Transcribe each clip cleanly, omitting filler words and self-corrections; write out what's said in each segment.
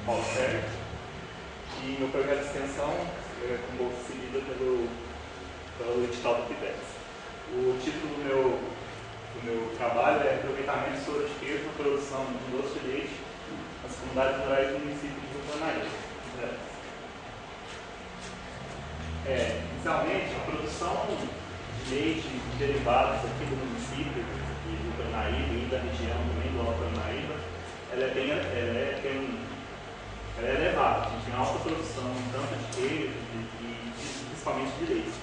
Paulo Sérgio, e meu projeto de extensão é com bolsa seguida pelo edital do PIBEX. O título do meu trabalho é Aproveitamento de soro de queijo na produção de doce de leite nas comunidades rurais do município de Rio Paranaíba. Inicialmente, a produção de leite e derivados aqui do município de Rio Paranaíba e da região também do Alto Paranaíba, ela é elevada. A gente tem alta produção tanto de queijo e principalmente de leite.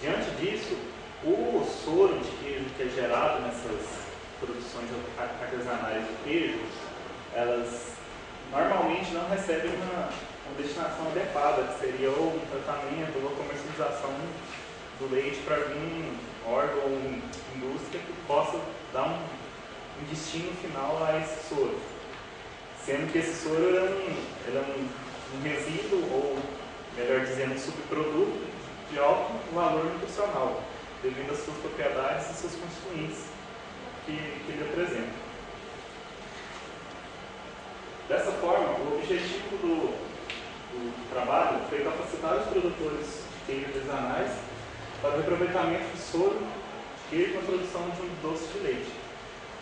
Diante disso, o soro de queijo que é gerado nessas produções artesanais de queijo, elas normalmente não recebem uma destinação adequada, que seria ou um tratamento ou a comercialização do leite para algum órgão ou indústria que possa dar um destino final a esse soro. Sendo que esse soro é um resíduo, ou melhor dizendo, um subproduto de alto valor nutricional, devido às suas propriedades e seus constituintes que ele apresenta. Dessa forma, o objetivo do trabalho foi capacitar os produtores de queijo artesanais para o aproveitamento do soro de queijo na produção de um doce de leite,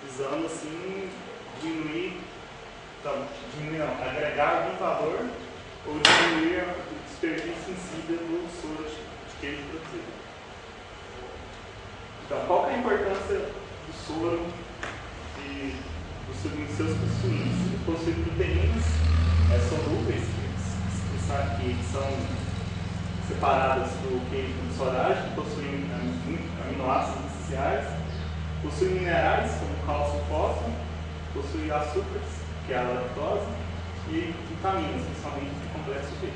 visando assim agregar algum valor ou diminuir o desperdício em si do soro de queijo produzido. Então, qual que é a importância do soro e dos seus constituintes? Ele possui proteínas solúveis que são separadas do queijo de foragem, que possuem aminoácidos essenciais, possui minerais como cálcio e fósforo, possui açúcares, que é a lactose, e vitaminas, principalmente de complexo B.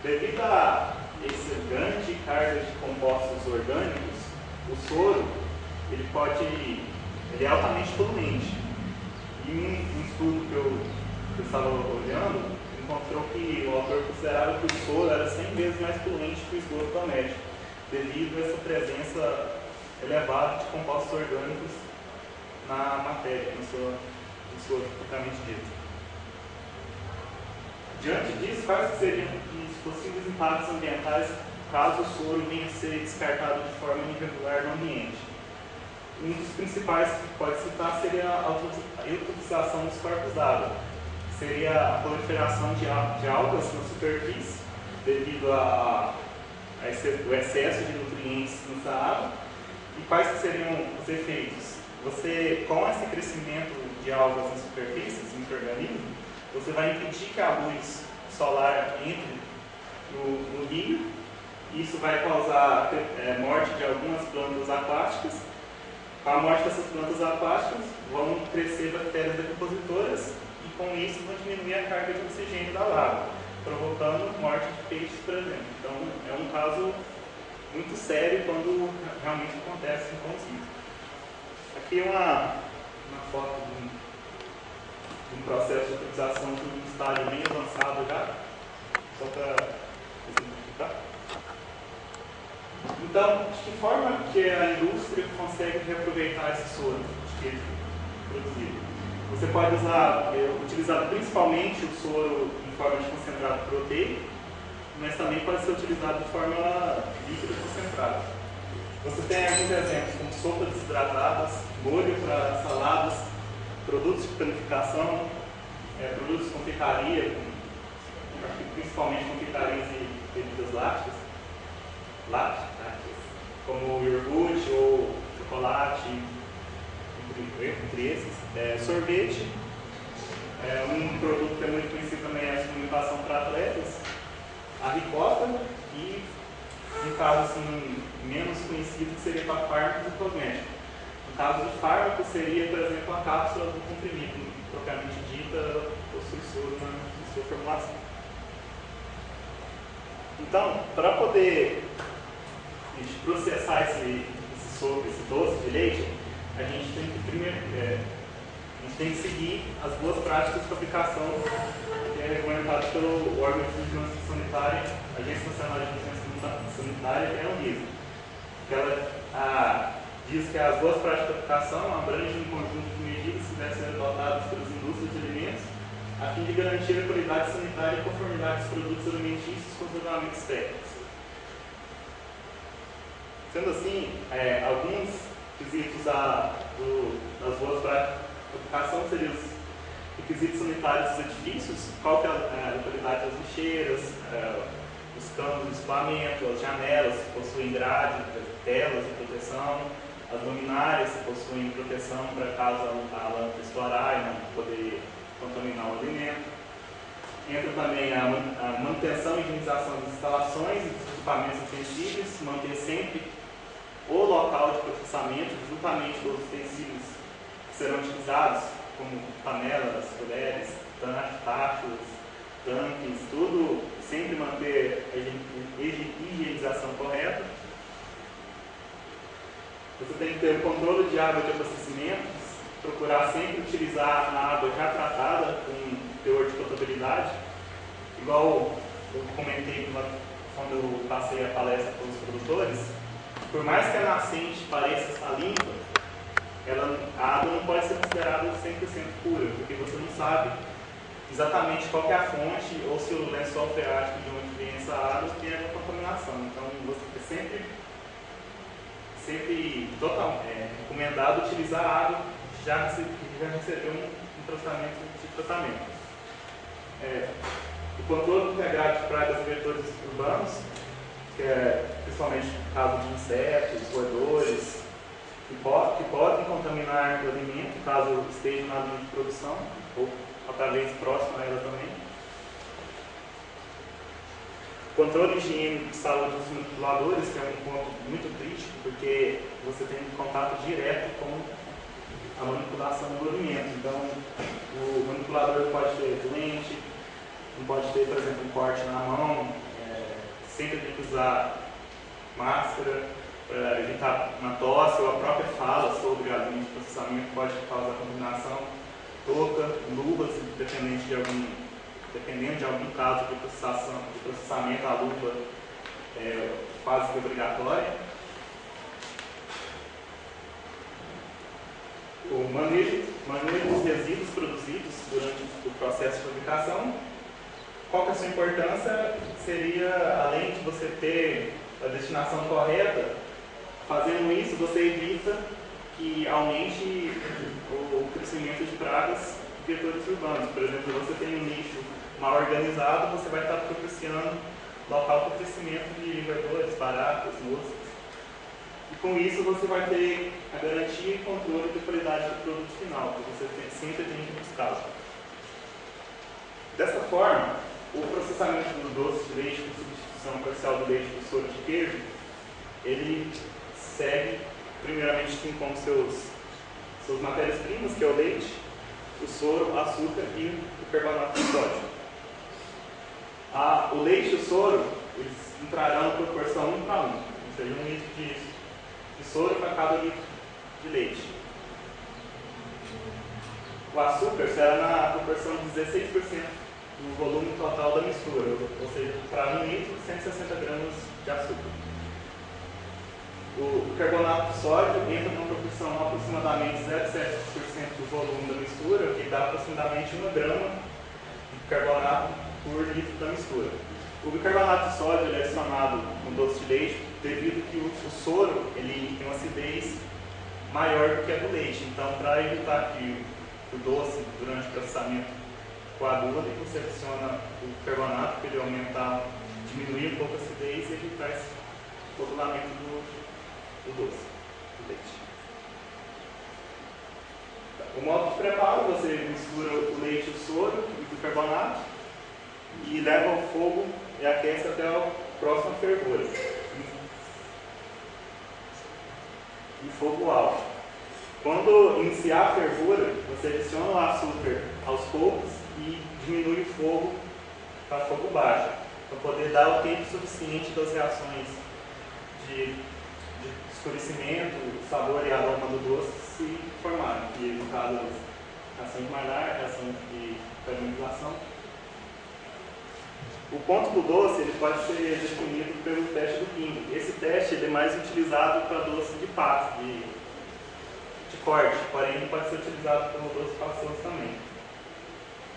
Devido a essa grande carga de compostos orgânicos, o soro ele é altamente poluente. E um estudo que eu estava olhando encontrou que o autor considerava que o soro era 100 vezes mais poluente que o esgoto doméstico, devido a essa presença elevada de compostos orgânicos na matéria, no soro propriamente dito. Diante disso, quais seriam os possíveis impactos ambientais caso o soro venha a ser descartado de forma irregular no ambiente? Um dos principais que pode citar seria a eutrofização dos corpos d'água, que seria a proliferação de algas na superfície, devido ao excesso de nutrientes nessa água. E quais seriam os efeitos? Com esse crescimento de algas nas superfícies, micro-organismos, você vai impedir que a luz solar entre no rio. Isso vai causar morte de algumas plantas aquáticas. Com a morte dessas plantas aquáticas, vão crescer bactérias depositoras e com isso vão diminuir a carga de oxigênio da água, provocando morte de peixes, por exemplo. Então, é um caso muito sério quando realmente acontece com os rios. Aqui é uma foto de um processo de utilização de um estágio bem avançado já, só para exemplificar. Então, de que forma que a indústria consegue reaproveitar esse soro de queijo produzido? Você pode utilizar principalmente o soro em forma de concentrado proteico, mas também pode ser utilizado de forma líquida concentrada. Você tem alguns exemplos como sopas desidratadas, molho para saladas, produtos de panificação, produtos de confeitaria, principalmente confeitarias e bebidas lácteas, como iogurte ou chocolate, entre esses. Sorvete, um produto que é muito conhecido também é a suplementação para atletas, a ricota e, no caso assim, menos conhecido, que seria para fármacos e cosméticos. No caso de fármaco, seria, por exemplo, a cápsula do comprimido, propriamente dita, possui soro na sua formulação. Então, para poder processar esse doce de leite, a gente tem que primeiro tem que seguir as boas práticas de fabricação que é regulamentado pelo órgão de vigilância sanitária, Agência Nacional de Vigilância Sanitária, que é a Anvisa. diz que as boas práticas de aplicação abrangem um conjunto de medidas que devem ser adotadas pelas indústrias de alimentos a fim de garantir a qualidade sanitária e conformidade dos produtos alimentícios com os regulamentos técnicos. Sendo assim, alguns requisitos das boas práticas de aplicação seriam os requisitos sanitários dos edifícios, qual que é a qualidade das lixeiras, os canos de escoamento, as janelas que possuem grade, telas de proteção, as luminárias que possuem proteção para caso a lâmpada estourar e não poder contaminar o alimento. Entra também a manutenção e higienização das instalações e dos equipamentos utensílios, manter sempre o local de processamento juntamente dos utensílios que serão utilizados, como panelas, colheres, tachos, tanques, tudo, sempre manter a higienização correta. Você tem que ter o controle de água de abastecimento, procurar sempre utilizar a água já tratada com teor de potabilidade, igual eu comentei quando eu passei a palestra para os produtores. Por mais que a nascente pareça estar limpa, a água não pode ser considerada 100% pura, porque você não sabe exatamente qual que é a fonte ou se o lençol freático de onde vem essa água tem alguma contaminação. Então, você sempre recomendado utilizar a água que já recebeu um tratamento. O controle integrado de pragas e vetores urbanos, que é principalmente no caso de insetos, roedores, que podem contaminar o alimento, caso esteja na linha de produção, ou talvez próximo a ela também. Controle de higiene de saúde dos manipuladores, que é um ponto muito crítico, porque você tem contato direto com a manipulação do alimento. Então, o manipulador pode ter doente, não pode ter, por exemplo, um corte na mão, sempre tem que usar máscara para evitar uma tosse ou a própria fala sobre a linha de processamento pode causar contaminação, touca, luvas, dependendo de algum caso de processamento, a luva é quase que obrigatória. O manejo dos resíduos produzidos durante o processo de fabricação. Qual que é a sua importância? Seria, além de você ter a destinação correta, fazendo isso você evita que aumente o crescimento de pragas e vetores urbanos. Por exemplo, se você tem um nicho mal organizado, você vai estar propiciando local para o crescimento de roedores, baratas, moscas. E com isso você vai ter a garantia e controle de qualidade do produto final, que você sempre tem que buscar. Dessa forma, o processamento do doce de leite com substituição parcial do leite por soro de queijo, ele segue, primeiramente, com suas matérias-primas, que é o leite, o soro, o açúcar e o carbonato de sódio. O leite e o soro, eles entrarão em proporção 1 para 1, ou seja, 1 litro de soro para cada litro de leite. O açúcar será na proporção de 16% do volume total da mistura, ou seja, para 1 litro, 160 gramas de açúcar. O carbonato de sódio entra numa proporção de aproximadamente 0,7% do volume da mistura, que dá aproximadamente 1 grama de carbonato por litro da mistura. O bicarbonato de sódio ele é adicionado no doce de leite devido que o soro ele tem uma acidez maior do que a do leite. Então, para evitar que o doce, durante o processamento, coagule, você adiciona o carbonato para ele diminuir um pouco a acidez e evitar esse coagulamento do doce, do leite. O modo de preparo, você mistura o leite, o soro e o bicarbonato e leva ao fogo e aquece até a próxima fervura. Em fogo alto. Quando iniciar a fervura, você adiciona o açúcar aos poucos e diminui o fogo para fogo baixo, para poder dar o tempo suficiente das reações de escurecimento, sabor e aroma do doce se formarem, que no caso reação de Maillard, reação de caramelização. O ponto do doce ele pode ser definido pelo teste do King. Esse teste ele é mais utilizado para doce de pasta, de de corte, porém não pode ser utilizado por outras pessoas também.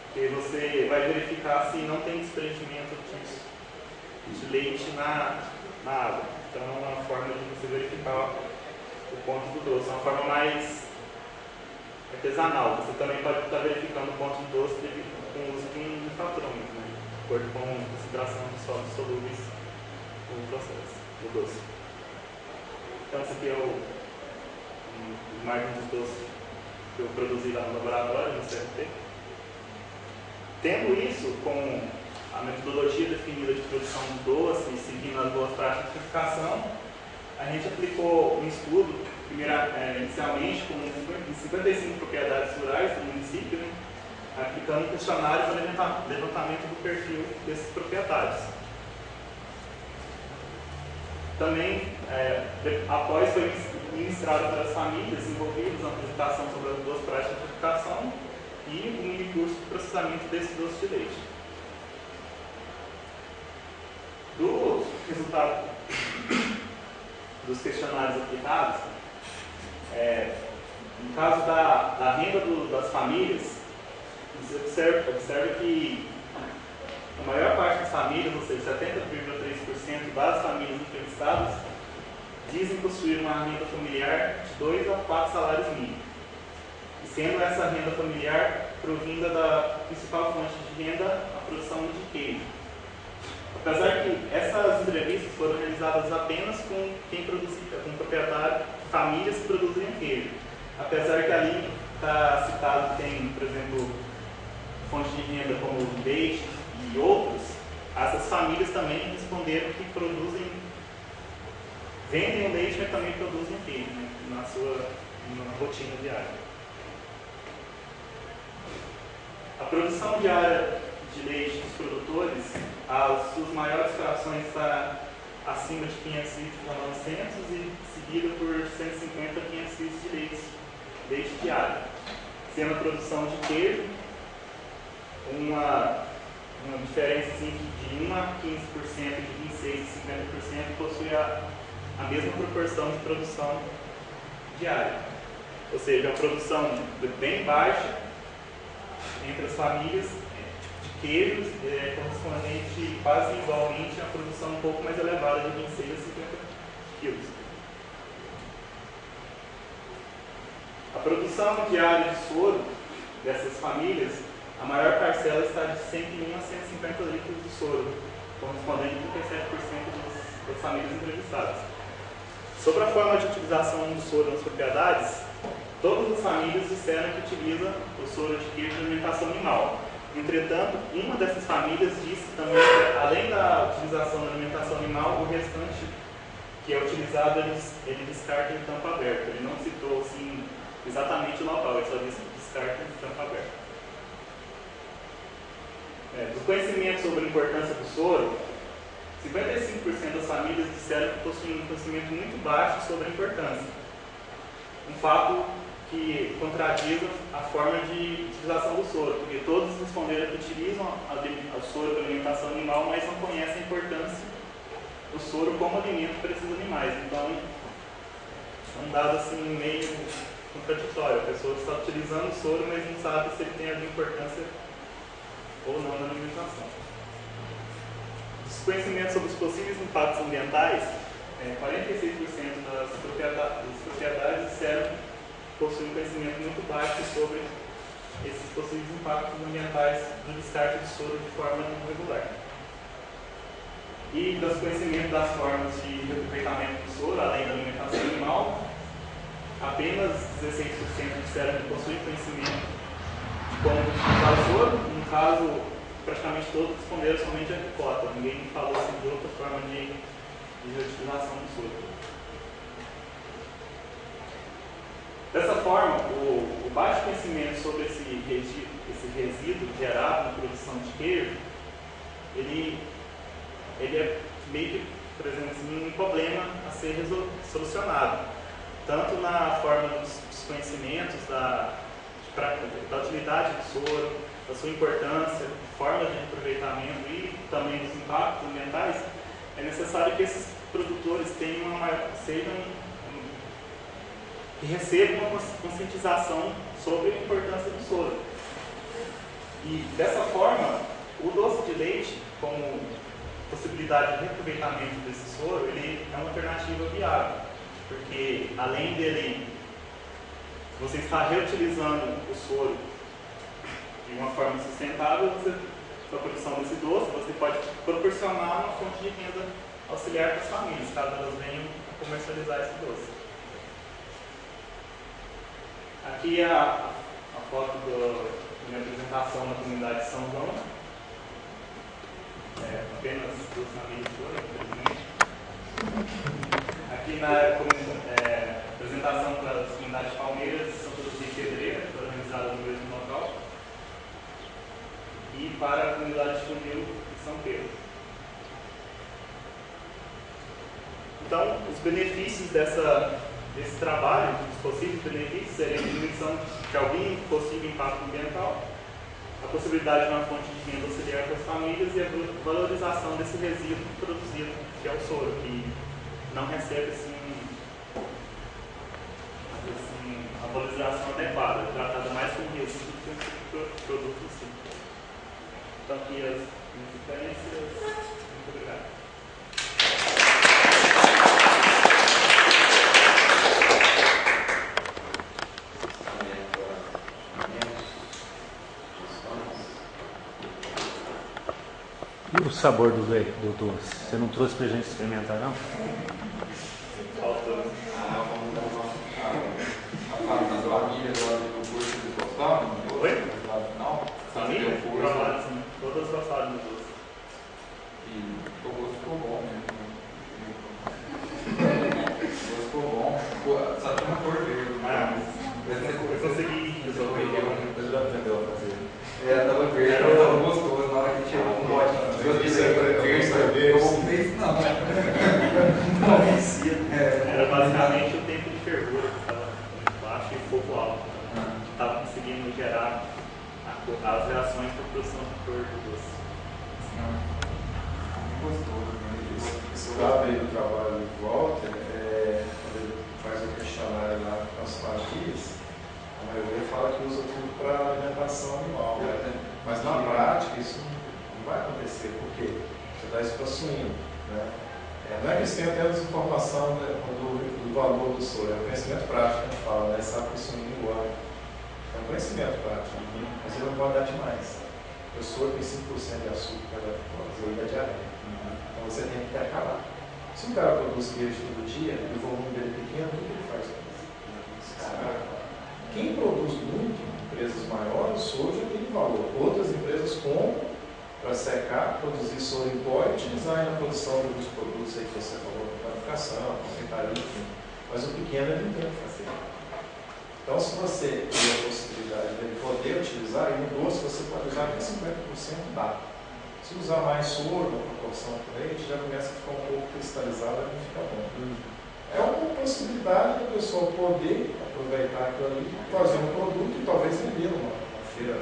Porque você vai verificar se não tem desprendimento de leite na água. Então é uma forma de você verificar o ponto do doce, é uma forma mais artesanal. Você também pode estar verificando o ponto do doce com o uso de um fratrômetro, né? De acordo com a concentração de sólidos solúveis no processo do doce. Então esse aqui é o margem de doce que eu produzi lá no laboratório, no CFT. Tendo isso, com a metodologia definida de produção de doce e seguindo as boas práticas de certificação, a gente aplicou um estudo, inicialmente, com 55 propriedades rurais do município, né, aplicando questionários para levantamento do perfil desses proprietários. Também, após foi ministrado para as famílias envolvidas na apresentação sobre as boas práticas de certificação e um mini curso de processamento desse doce de leite. Do resultado dos questionários aplicados, no caso da renda das famílias, você observa que a maior parte das famílias, ou seja, 70,3% das famílias entrevistadas, dizem possuir uma renda familiar de 2 a 4 salários mínimos. E sendo essa renda familiar provinda da principal fonte de renda, a produção de queijo. Apesar que essas entrevistas foram realizadas apenas com quem produzia, com proprietário, famílias que produziam queijo. Apesar que ali está citado que tem, por exemplo, fonte de renda como leite e outros, essas famílias também responderam que vendem o leite, mas também produzem queijo, né, na rotina diária. A produção diária de leite dos produtores, as suas maiores frações está acima de 500 litros a 900 e seguida por 150 a 500 litros de leite diário. Sendo a produção de queijo uma diferença assim, de 1 a 15%, de 26% a 50% possui a mesma proporção de produção diária. Ou seja, a produção bem baixa entre as famílias de queijos correspondente quase igualmente à produção um pouco mais elevada de 26 a 50 quilos. A produção diária de soro dessas famílias, a maior parcela está de 101 a 150 litros de soro, correspondente a 37% das famílias entrevistadas. Sobre a forma de utilização do soro nas propriedades, todas as famílias disseram que utilizam o soro de queijo na alimentação animal. Entretanto, uma dessas famílias disse também que, além da utilização na alimentação animal, o restante que é utilizado ele descarta em campo aberto. Ele não citou assim, exatamente o local, ele só disse que descarta em campo aberto. Do conhecimento sobre a importância do soro, 55% das famílias disseram que possuem um conhecimento muito baixo sobre a importância. Um fato que contradiz a forma de utilização do soro, porque todos responderam que utilizam o soro para alimentação animal, mas não conhecem a importância do soro como alimento para esses animais. Então, é um dado assim meio contraditório. A pessoa está utilizando o soro, mas não sabe se ele tem alguma importância ou não na alimentação. Desconhecimento sobre os possíveis impactos ambientais, 46% das propriedades disseram que possuem um conhecimento muito baixo sobre esses possíveis impactos ambientais do descarte de soro de forma irregular. E dos conhecimentos das formas de reaproveitamento do soro, além da alimentação animal, apenas 16% disseram que possuem conhecimento de como utilizar o soro. No caso, praticamente todos responderam somente a ricota. Ninguém falou assim, de outra forma de utilização do soro. Dessa forma, o baixo conhecimento sobre esse resíduo gerado na produção de queijo, ele é meio que, por exemplo, assim, um problema a ser solucionado. Tanto na forma dos conhecimentos, da utilidade do soro, da sua importância, formas de aproveitamento e também dos impactos ambientais, é necessário que esses produtores tenham que receba uma conscientização sobre a importância do soro. E dessa forma, o doce de leite, como possibilidade de reaproveitamento desse soro, ele é uma alternativa viável, porque além dele, você está reutilizando o soro de uma forma sustentável, a produção desse doce, você pode proporcionar uma fonte de renda auxiliar para as famílias, caso elas venham a comercializar esse doce. Aqui é a foto da minha apresentação na comunidade de São João. Apenas 2 famílias foram, infelizmente. Aqui na apresentação para as comunidades de Palmeiras, São José e Pedreira, que foram realizadas no mesmo local. E para a comunidade de Funil e São Pedro. Então, os benefícios desse trabalho, os possíveis benefícios, seriam a diminuição de algum possível impacto ambiental, a possibilidade de uma fonte de renda auxiliar para as famílias e a valorização desse resíduo produzido, que é o soro, que não recebe a valorização adequada, é tratado mais como resíduo do que um produto em si. Então, aqui as referências. Muito obrigado. E o sabor do doce? Você não trouxe pra gente experimentar, não? Faltou. Vamos dar uma das famílias lá do curso de gostaram? Oi? Não? Família? Provaram, sim. Todas gostaram do doce. E o gosto ficou bom mesmo. O gosto ficou bom. Só tinha uma cor verde. Eu consegui resolver. Você já aprendeu a fazer? Tava verde, tava gostoso. Na hora que chegou um bote de verde, eu não fiz não. Era basicamente o tempo de fervura que estava baixo e fogo alto. Estava conseguindo gerar as reações para a produção de cor do doce. Gostoso. Esse lado aí do trabalho do Walter, quando ele faz o questionário lá com as famílias, a maioria fala que usa tudo para alimentação animal, né? Mas na prática isso não vai acontecer, por quê? Você dá isso para suíno, né? Não é que eles tenham apenas informação, né, do valor do soro, é um conhecimento prático que a gente fala, né? Sabe que o suíno engorda. É um conhecimento prático, mas ele não pode dar demais. O soro tem 5% de açúcar cada lactose, ele dá diarreia. Então você tem que acabar. Se o cara produz queijo todo dia e o volume dele é pequeno, o que ele faz com isso? Quem produz muito, empresas maiores, o soro já tem valor. Outras empresas compram para secar, produzir soro em pó e utilizar na produção de alguns produtos aí que você falou, panificação, confeitaria, enfim. Mas o pequeno ele não tem o que fazer. Então, se você tem a possibilidade de poder utilizar, e no doce você pode usar até 50%, dá. Se usar mais soro, na proporção com leite, já começa a ficar um pouco cristalizado e não fica bom. É uma possibilidade da pessoa poder aproveitar aquilo ali, fazer um produto e talvez vender numa feira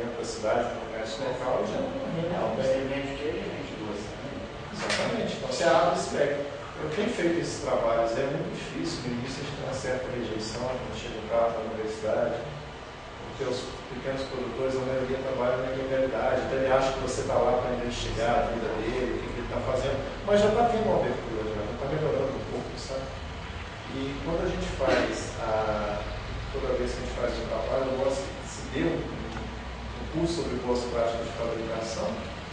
dentro da cidade, no comércio local, e já não rende. Você vende que ele vende doce, né? Exatamente. Então, você abre esse leque. Eu tenho feito esses trabalhos, é muito difícil. No início, a gente tem uma certa rejeição quando chega um carro na universidade, porque os pequenos produtores, a maioria trabalham na ilegalidade, então ele acha que você está lá para investigar a vida dele, o que ele está fazendo, mas já está tendo uma abertura, já está melhorando um pouco, sabe? E quando a gente faz, toda vez que a gente faz um trabalho, eu gosto de se dê um curso sobre boas práticas de fabricação,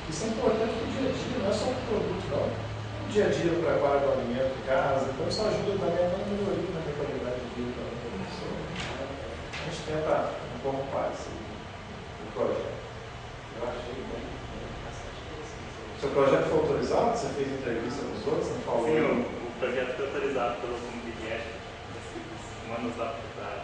isso é importante no dia a dia, não é só um produto, não. No dia a dia, o preparo do alimento em casa, então isso ajuda também a ter uma melhoria na qualidade de vida da pessoa. A gente tenta incorporar esse projeto. Eu achei bem bastante interessante. Seu projeto foi autorizado? Você fez entrevista com os outros? Não falou? Sim, o projeto foi autorizado pelo Comitê de Ética, humanos lá para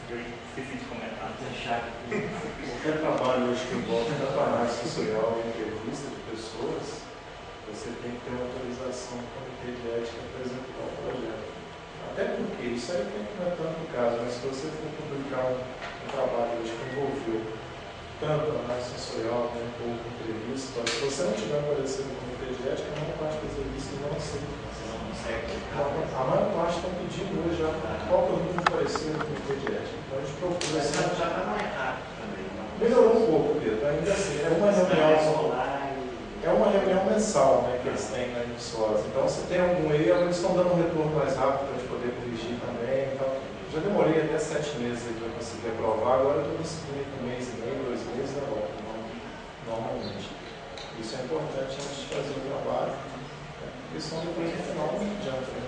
eu esqueci de comentar. Qualquer trabalho hoje que envolve tanto análise sensorial e entrevista de pessoas, você tem que ter uma autorização do Comitê de Ética para executar o projeto. Até porque isso aí não é tanto o caso, mas se você for publicar um trabalho hoje que envolveu tanto análise sensorial quanto ou entrevista. Então, se você não tiver aparecido no comitê de ética, a maior parte das revistas não aceita. Você não consegue. A maior parte estão pedindo hoje já qual que é o número aparecido no comitê de ética. Então a gente procura. Mas já está mais rápido também. Melhorou um pouco, Pedro. Ainda assim, é uma reunião. É uma reunião mensal, né, que eles têm na emissora. Então, se tem algum erro, eles estão dando um retorno mais rápido para a gente poder corrigir também. Então, já demorei até 7 meses para conseguir aprovar, agora eu estou conseguindo com 1 mês e meio, 2 meses, né, normalmente. Isso é importante antes de fazer o trabalho, porque senão depois no final não adianta. Né?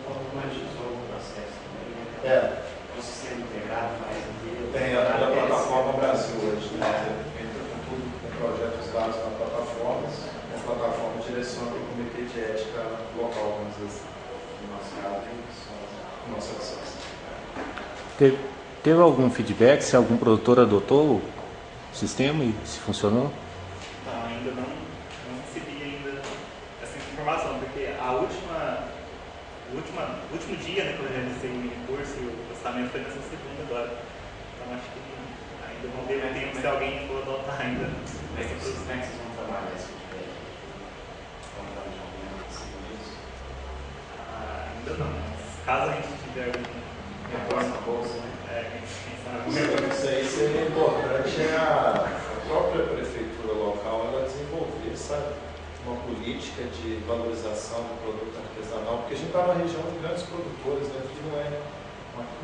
Automatizou o processo também, né? É. Um sistema integrado mais inteiro. Tem a plataforma Brasil hoje, né? Entra com tudo, com projetos dados na plataforma, e a plataforma direciona para o comitê de ética local, vamos dizer assim. No nosso caso, tem pessoas. Nossa licença. Teve algum feedback se algum produtor adotou o sistema e se funcionou? Não, ainda não recebi ainda essa informação, porque o último dia, né, que eu realizei o mini curso e o postamento foi nessa segunda agora. Então acho que ainda não deu tempo se alguém for adotar ainda. Como é que vocês vão trabalhar esse feedback? Como está de momento, assim, disso? Ainda não, mas caso a gente tiver algum Reforma a bolsa, né? quem sabe. Isso aí seria importante a própria prefeitura local ela desenvolver, sabe, uma política de valorização do produto artesanal, porque a gente está numa região de grandes produtores, né, que não é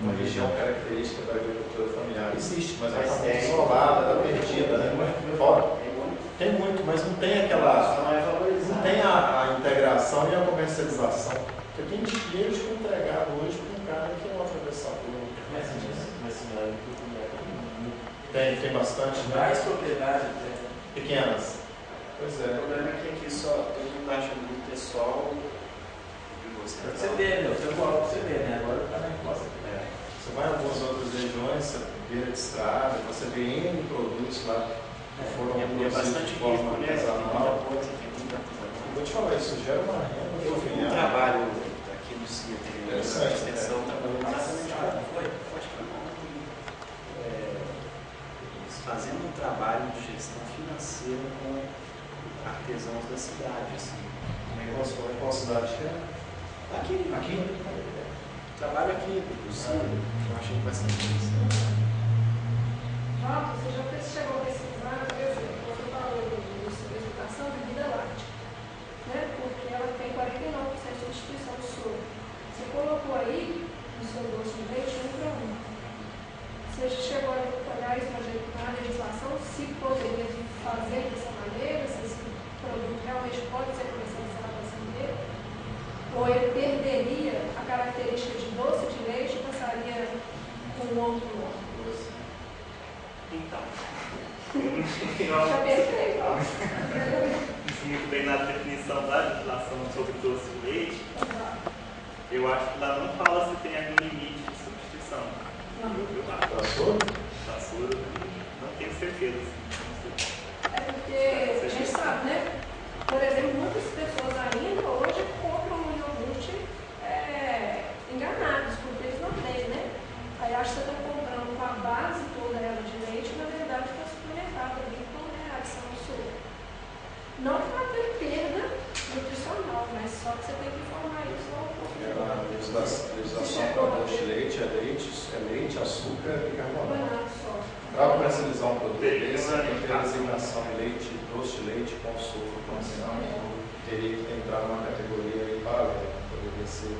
uma região característica da agricultura familiar. Existe, mas ela está muito isolada, está perdida, né? Tem muito, mas não tem aquela. Não tem a integração e a comercialização. Porque tem dinheiro de entregado hoje para um cara que é um atravessador. Tem bastante, né? Mais propriedade, Pequenas. Pois O é. problema é que aqui só tem uma taxa muito pessoal e você. Você vê, meu, você volta pra você ver, né? Agora está na encosta. Você vai em algumas outras regiões, você beira de estrada, você vê N produtos lá que foram É produzidos bastante de forma rico, né? Tem artesanal. muita coisa, tem muita coisa. Vou te falar, isso gera uma renda Eu vi um familiar. trabalho aqui no CIA, tem uma Interessante, extensão, né? trabalhando exatamente como foi. Pode falar. Fazendo um trabalho de gestão financeira com artesãos da cidade, assim. Qual cidade que é? Aqui. Trabalho aqui, do CIA, eu achei bastante interessante. Jota, você já chegou a pesquisar, por exemplo, você falou de exportação de vida láctea, né? Porque ela tem 49% de substituição do soro. Você colocou aí no seu doce de leite 1:1. Você chegou a olhar isso na legislação, se poderia fazer dessa maneira, se esse produto realmente pode ser comercializado dessa maneira, ou ele perderia a característica de doce de leite e passaria com outro nome. Então, Já pensei, ó. isso muito bem na definição da legislação sobre doce de leite. Eu acho que lá não fala se tem algum limite de substituição. Eu acho. Da soro, não tenho certeza. É porque a gente sabe, né? Por exemplo, muitas pessoas ainda hoje compram um iogurte enganados, porque eles não têm, né? Aí acho que você está comprando com a base toda ela de leite, na verdade está suplementado ali com a adição do soro. Não que vai ter perda nutricional, mas só que você tem que informar isso ao A legislação para doce de leite é leite, açúcar e carbonato. Para comercializar um produto desse, tem que ter a designação de leite, doce de leite com açúcar, então, senão teria que entrar numa categoria aí paralela, poderia ser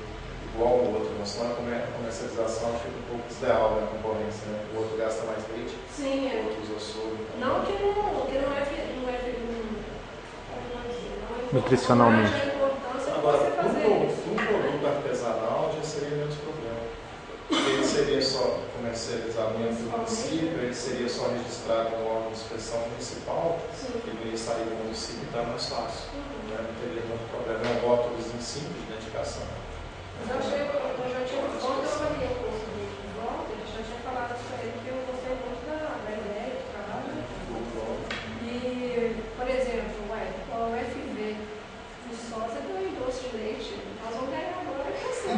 igual ao outro, mas senão a comercialização fica um pouco desleal na concorrência, né? O outro gasta mais leite, Sim, o outro usa açúcar. não que não é Nutricionalmente. a importância de Agora, você fazer isso. um produto artesanal já seria menos problema. Porque ele seria só comercializado dentro do município, ele seria só registrado no órgão de inspeção municipal, Sim. ele ia sair do município e está mais fácil. Né? Não teria muito problema. É um rótulos simples de identificação. Mas eu já tinha ontem eu avaliei o curso de volta, eu já tinha falado isso para ele, que eu gostei muito da ideia do trabalho. E, por exemplo, o FV de Sosa ganhou doce de leite, nós vamos ganhar agora a questão.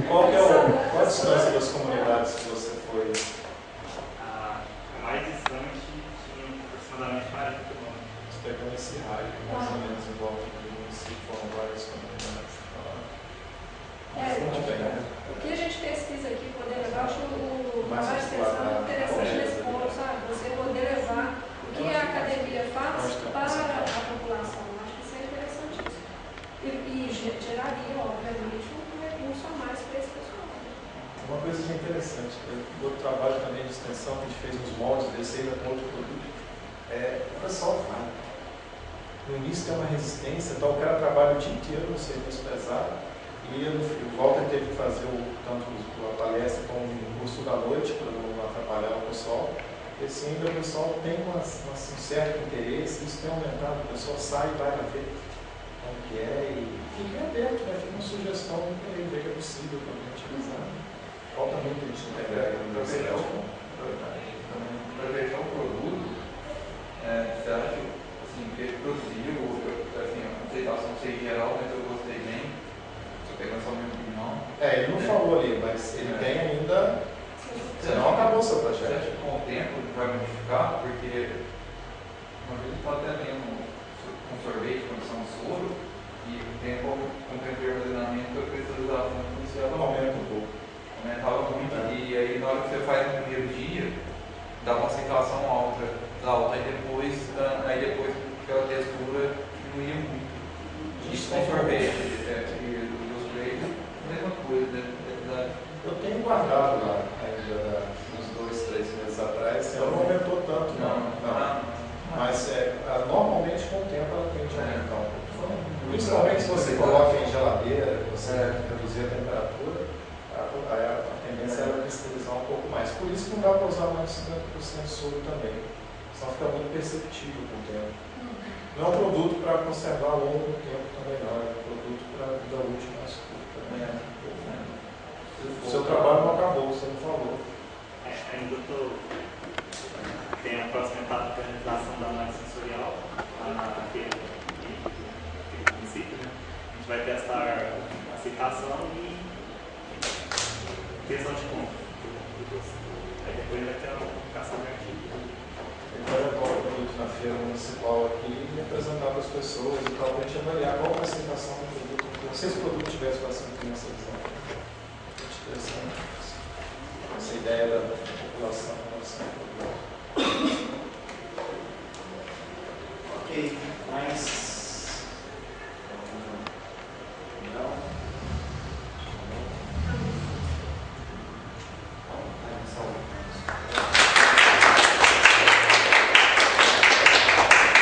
Qual a distância das comunidades que você foi? aproximadamente 40 quilômetros. Pegando esse raio, mais ou menos em volta do município, foram várias comunidades. Muito bem. O que a gente pesquisa aqui, poder levar, acho que o Mais trabalho de extensão é explorar. interessante nesse ponto, sabe? Você poder levar o que a academia faz para a população. Acho que isso é interessantíssimo. E geraria, obviamente, um recurso a mais para esse pessoal. Uma coisa que é interessante, outro trabalho também de extensão que a gente fez nos moldes desse ainda com outro produto, o pessoal fala. No início tem uma resistência, então o cara trabalha o dia inteiro no serviço pesado, e o Walter teve que fazer tanto a palestra como o curso da noite para não atrapalhar o pessoal. E assim, ainda o pessoal tem um certo interesse, isso tem aumentado, o pessoal sai e vai lá ver como que é e fica aberto, né? Fica uma sugestão para ele ver que é possível também utilizar. Falta muito a gente integrar aí no universidade. Para fechar o produto, você acha assim, que ele produziu, assim, a aceitação sei geral, mas eu gostei bem, só pegando só a minha opinião. Ele não falou ali, mas ele tem ainda. Você não acabou o seu Você projeto. acha que com o tempo vai modificar? Porque uma vez eu estava até lendo um sorvete, condição de soro, e com o tempo de armazenamento, a cristalização iniciava Aumenta um pouco. aumentava muito, e aí na hora que você faz no primeiro dia, dá uma aceitação alta, aí depois aquela textura diminuía muito. Isso com sorvete, e os leite, mesma coisa, né? Eu tenho guardado lá ainda uns 2, 3 meses atrás, ela não aumentou tanto, não. Mas normalmente com o tempo ela tende a aumentar um pouco. Principalmente se você coloca em geladeira, você reduzir a temperatura, a tendência é cristalizar um pouco mais. Por isso que não dá para usar mais 50% de soro também. Senão fica muito perceptível com o tempo. Não é um produto para conservar ao longo do tempo também, não. É um produto para vida útil mais curta. O seu trabalho não acabou, você não falou. Ainda tem a próxima etapa da realização da análise sensorial, naquele princípio, né? A gente vai testar aceitação e questão de compra. Aí depois vai ter a publicação de artigo. Ele vai levar o produto na feira municipal aqui e apresentar para as pessoas e tal, para a gente avaliar qual a aceitação do produto. Se esse produto tivesse bastante comercialização. Essa ideia da